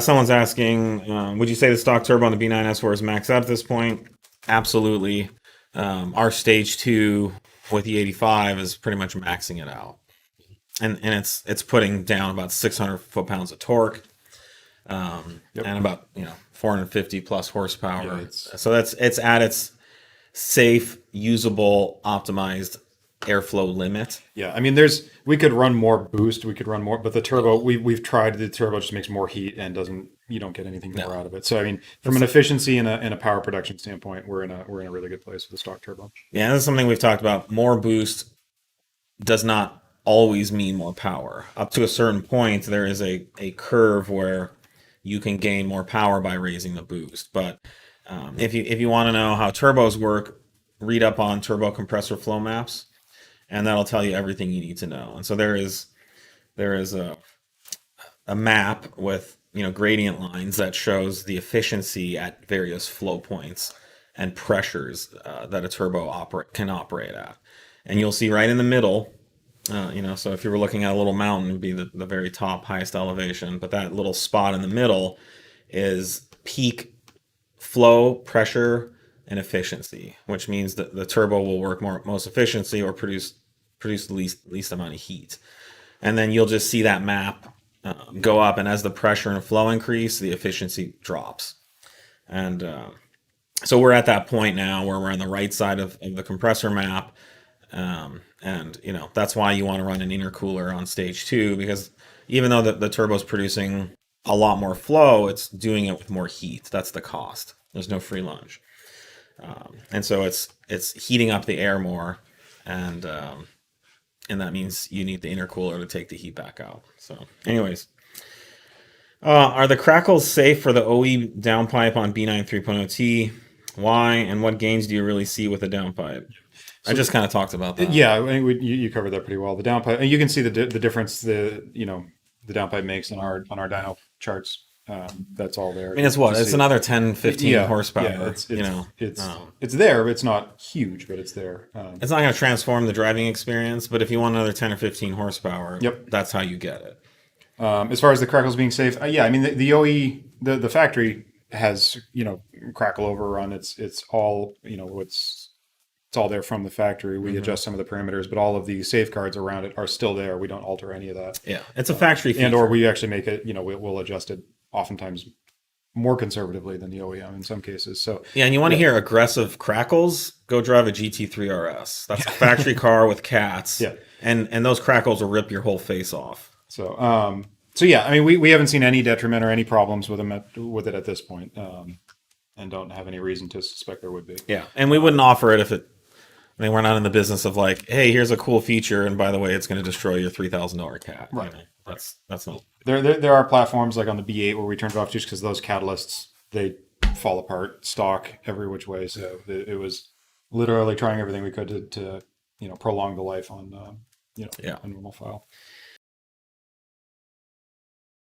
Someone's asking, would you say the stock turbo on the B9 S4 is maxed out at this point? Absolutely. Our stage 2 with the 85 is pretty much maxing it out. And it's putting down about 600 foot-pounds of torque, and about 450 plus horsepower. Yeah, so it's at its safe, usable, optimized airflow limit. Yeah, I mean, we could run more boost, we could run more, but the turbo, we've tried, the turbo just makes more heat and you don't get anything more out of it. So I mean, from an efficiency and a power production standpoint, we're in a really good place with the stock turbo. Yeah, this is something we've talked about. More boost does not always mean more power. Up to a certain point, there is a curve where you can gain more power by raising the boost. But if you want to know how turbos work, read up on turbo compressor flow maps, and that'll tell you everything you need to know. And so there is a map with gradient lines that shows the efficiency at various flow points and pressures that a turbo can operate at. And you'll see right in the middle, so if you were looking at a little mountain, it'd be the very top, highest elevation. But that little spot in the middle is peak flow, pressure, and efficiency, which means that the turbo will work most efficiently or produce the least amount of heat. And then you'll just see that map go up, and as the pressure and flow increase, the efficiency drops. And so we're at that point now where we're on the right side of the compressor map. And that's why you want to run an intercooler on stage 2, because even though the turbo's producing a lot more flow, it's doing it with more heat. That's the cost. There's no free lunch. And so it's heating up the air more, and that means you need the intercooler to take the heat back out. So anyways, are the crackles safe for the OE downpipe on B9 3.0T? Why and what gains do you really see with the downpipe? So I just kind of talked about that. Yeah, I think you covered that pretty well. The downpipe, and you can see the difference the downpipe makes on our dyno charts. That's all there. I mean, it's another 10, 15 horsepower. Yeah, it's there, but it's not huge, but it's there. It's not going to transform the driving experience, but if you want another 10 or 15 horsepower, that's how you get it. As far as the crackles being safe, I mean, the OE, the factory has, crackle overrun. It's all, it's all there from the factory. We adjust some of the parameters, but all of the safeguards around it are still there. We don't alter any of that. Yeah, it's a factory feature. And or we actually make it, we'll adjust it oftentimes more conservatively than the OEM in some cases. So yeah, and you want to hear aggressive crackles? Go drive a GT3 RS. That's a factory car with cats. Yeah, and those crackles will rip your whole face off. So yeah, I mean, we haven't seen any detriment or any problems with it at this point, and don't have any reason to suspect there would be. Yeah, and we wouldn't offer it if it. I mean, we're not in the business of like, hey, here's a cool feature, and by the way, it's going to destroy your $3,000 cat. Right. That's not. There are platforms like on the B8 where we turned it off just because those catalysts, they fall apart stock every which way. So it was literally trying everything we could to prolong the life on a normal file.